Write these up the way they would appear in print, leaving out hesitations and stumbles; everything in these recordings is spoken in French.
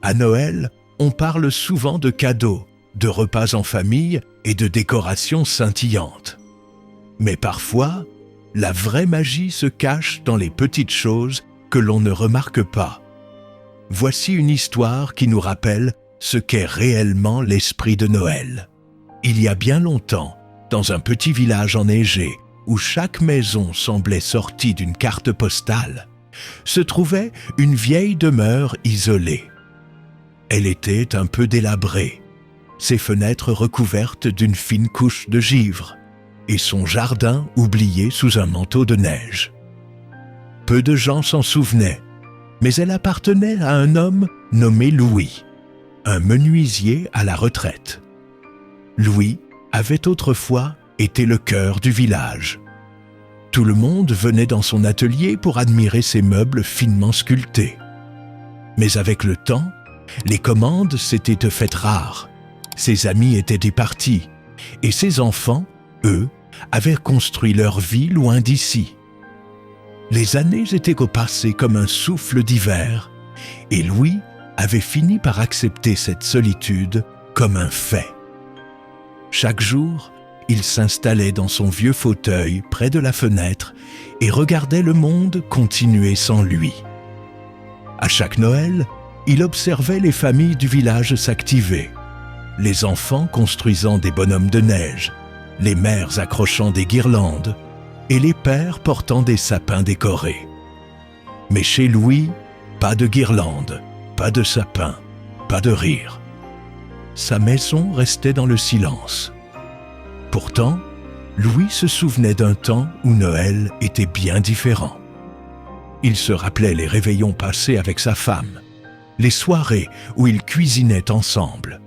À Noël, on parle souvent de cadeaux, de repas en famille et de décorations scintillantes. Mais parfois, la vraie magie se cache dans les petites choses que l'on ne remarque pas. Voici une histoire qui nous rappelle ce qu'est réellement l'esprit de Noël. Il y a bien longtemps, dans un petit village enneigé, où chaque maison semblait sortie d'une carte postale, se trouvait une vieille demeure isolée. Elle était un peu délabrée, ses fenêtres recouvertes d'une fine couche de givre, et son jardin oublié sous un manteau de neige. Peu de gens s'en souvenaient, mais elle appartenait à un homme nommé Louis, un menuisier à la retraite. Louis avait autrefois été le cœur du village. Tout le monde venait dans son atelier pour admirer ses meubles finement sculptés. Mais avec le temps, les commandes s'étaient faites rares, ses amis étaient départis, et ses enfants, eux, avaient construit leur vie loin d'ici. Les années étaient passées comme un souffle d'hiver, et Louis avait fini par accepter cette solitude comme un fait. Chaque jour, il s'installait dans son vieux fauteuil près de la fenêtre et regardait le monde continuer sans lui. À chaque Noël, il observait les familles du village s'activer, les enfants construisant des bonhommes de neige, les mères accrochant des guirlandes et les pères portant des sapins décorés. Mais chez Louis, pas de guirlandes, pas de sapins, pas de rire. Sa maison restait dans le silence. Pourtant, Louis se souvenait d'un temps où Noël était bien différent. Il se rappelait les réveillons passés avec sa femme, les soirées où ils cuisinaient ensemble,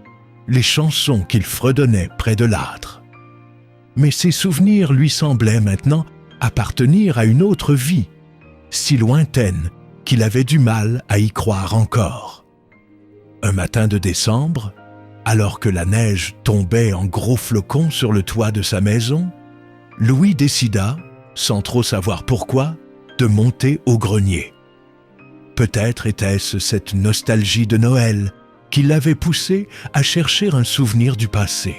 les chansons qu'ils fredonnaient près de l'âtre. Mais ces souvenirs lui semblaient maintenant appartenir à une autre vie, si lointaine qu'il avait du mal à y croire encore. Un matin de décembre, alors que la neige tombait en gros flocons sur le toit de sa maison, Louis décida, sans trop savoir pourquoi, de monter au grenier. Peut-être était-ce cette nostalgie de Noël qui l'avait poussé à chercher un souvenir du passé.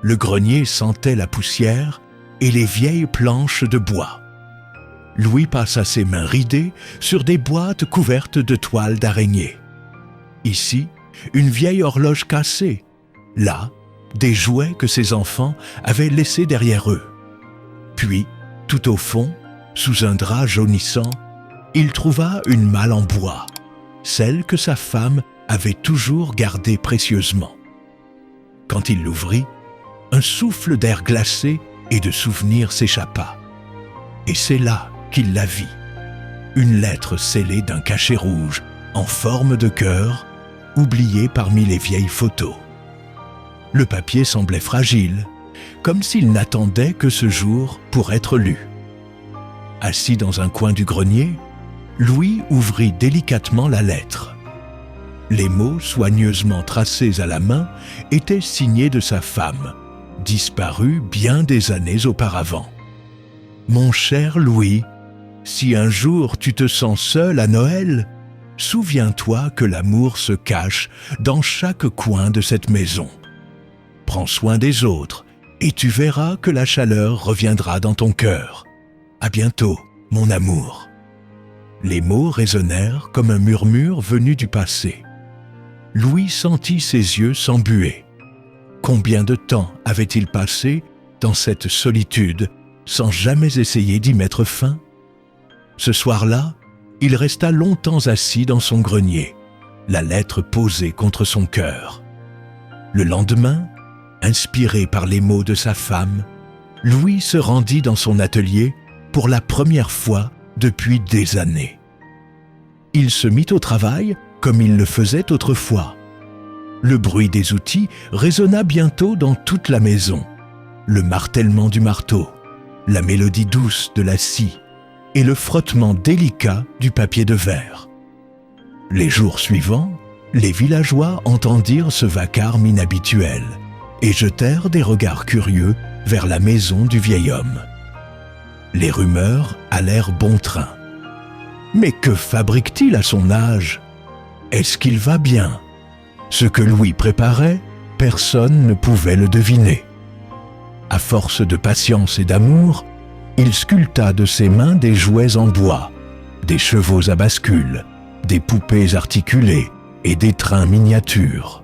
Le grenier sentait la poussière et les vieilles planches de bois. Louis passa ses mains ridées sur des boîtes couvertes de toiles d'araignée. Ici, une vieille horloge cassée. Là, des jouets que ses enfants avaient laissés derrière eux. Puis, tout au fond, sous un drap jaunissant, il trouva une malle en bois, celle que sa femme avait toujours gardée précieusement. Quand il l'ouvrit, un souffle d'air glacé et de souvenirs s'échappa. Et c'est là qu'il la vit. Une lettre scellée d'un cachet rouge, en forme de cœur, oubliée parmi les vieilles photos. Le papier semblait fragile, comme s'il n'attendait que ce jour pour être lu. Assis dans un coin du grenier, Louis ouvrit délicatement la lettre. Les mots soigneusement tracés à la main étaient signés de sa femme, disparue bien des années auparavant. « Mon cher Louis, si un jour tu te sens seul à Noël, souviens-toi que l'amour se cache dans chaque coin de cette maison. Prends soin des autres et tu verras que la chaleur reviendra dans ton cœur. À bientôt, mon amour. » Les mots résonnèrent comme un murmure venu du passé. Louis sentit ses yeux s'embuer. Combien de temps avait-il passé dans cette solitude sans jamais essayer d'y mettre fin? Ce soir-là, il resta longtemps assis dans son grenier, la lettre posée contre son cœur. Le lendemain, inspiré par les mots de sa femme, Louis se rendit dans son atelier pour la première fois depuis des années. Il se mit au travail comme il le faisait autrefois. Le bruit des outils résonna bientôt dans toute la maison. Le martèlement du marteau, la mélodie douce de la scie et le frottement délicat du papier de verre. Les jours suivants, les villageois entendirent ce vacarme inhabituel et jetèrent des regards curieux vers la maison du vieil homme. Les rumeurs allèrent bon train. « Mais que fabrique-t-il à son âge ?» Est-ce qu'il va bien? Ce que Louis préparait, personne ne pouvait le deviner. À force de patience et d'amour, il sculpta de ses mains des jouets en bois, des chevaux à bascule, des poupées articulées et des trains miniatures.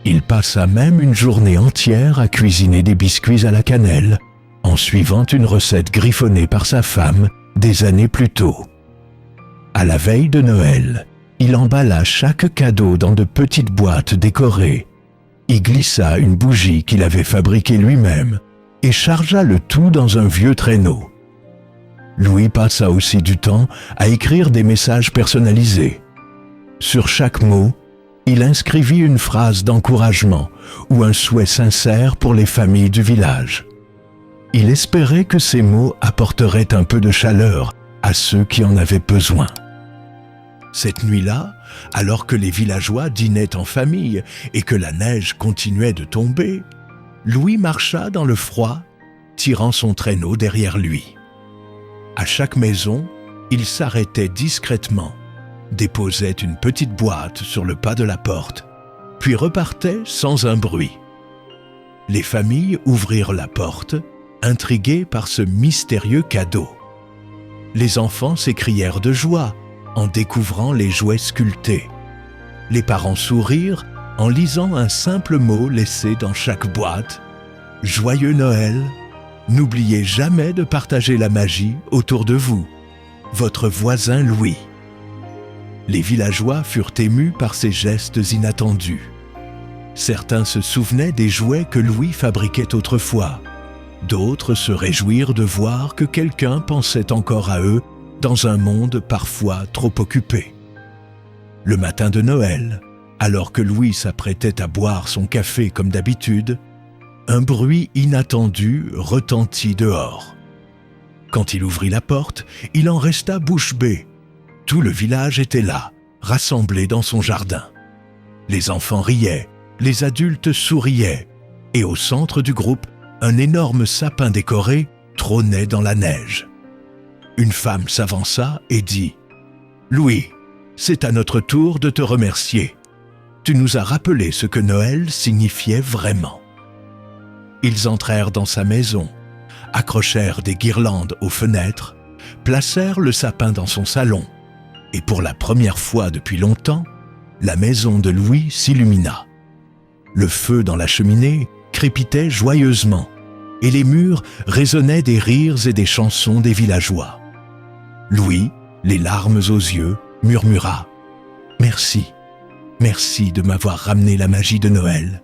Il passa même une journée entière à cuisiner des biscuits à la cannelle, en suivant une recette griffonnée par sa femme des années plus tôt. À la veille de Noël, il emballa chaque cadeau dans de petites boîtes décorées, y glissa une bougie qu'il avait fabriquée lui-même et chargea le tout dans un vieux traîneau. Louis passa aussi du temps à écrire des messages personnalisés. Sur chaque mot, il inscrivit une phrase d'encouragement ou un souhait sincère pour les familles du village. Il espérait que ces mots apporteraient un peu de chaleur à ceux qui en avaient besoin. Cette nuit-là, alors que les villageois dînaient en famille et que la neige continuait de tomber, Louis marcha dans le froid, tirant son traîneau derrière lui. À chaque maison, il s'arrêtait discrètement, déposait une petite boîte sur le pas de la porte, puis repartait sans un bruit. Les familles ouvrirent la porte, intriguées par ce mystérieux cadeau. Les enfants s'écrièrent de joie en découvrant les jouets sculptés. Les parents sourirent en lisant un simple mot laissé dans chaque boîte. « Joyeux Noël, n'oubliez jamais de partager la magie autour de vous. Votre voisin Louis. » Les villageois furent émus par ces gestes inattendus. Certains se souvenaient des jouets que Louis fabriquait autrefois. D'autres se réjouirent de voir que quelqu'un pensait encore à eux dans un monde parfois trop occupé. Le matin de Noël, alors que Louis s'apprêtait à boire son café comme d'habitude, un bruit inattendu retentit dehors. Quand il ouvrit la porte, il en resta bouche bée. Tout le village était là, rassemblé dans son jardin. Les enfants riaient, les adultes souriaient, et au centre du groupe, un énorme sapin décoré trônait dans la neige. Une femme s'avança et dit « Louis, c'est à notre tour de te remercier. Tu nous as rappelé ce que Noël signifiait vraiment. » Ils entrèrent dans sa maison, accrochèrent des guirlandes aux fenêtres, placèrent le sapin dans son salon, et pour la première fois depuis longtemps, la maison de Louis s'illumina. Le feu dans la cheminée crépitait joyeusement, et les murs résonnaient des rires et des chansons des villageois. Louis, les larmes aux yeux, murmura « Merci, merci de m'avoir ramené la magie de Noël. »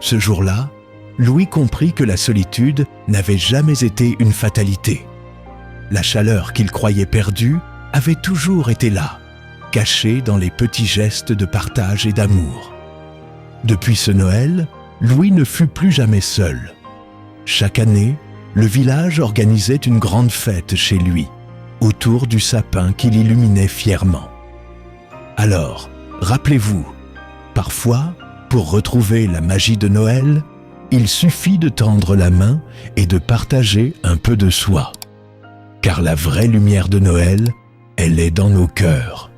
Ce jour-là, Louis comprit que la solitude n'avait jamais été une fatalité. La chaleur qu'il croyait perdue avait toujours été là, cachée dans les petits gestes de partage et d'amour. Depuis ce Noël, Louis ne fut plus jamais seul. Chaque année, le village organisait une grande fête chez lui, autour du sapin qu'il illuminait fièrement. Alors, rappelez-vous, parfois, pour retrouver la magie de Noël, il suffit de tendre la main et de partager un peu de soi. Car la vraie lumière de Noël, elle est dans nos cœurs.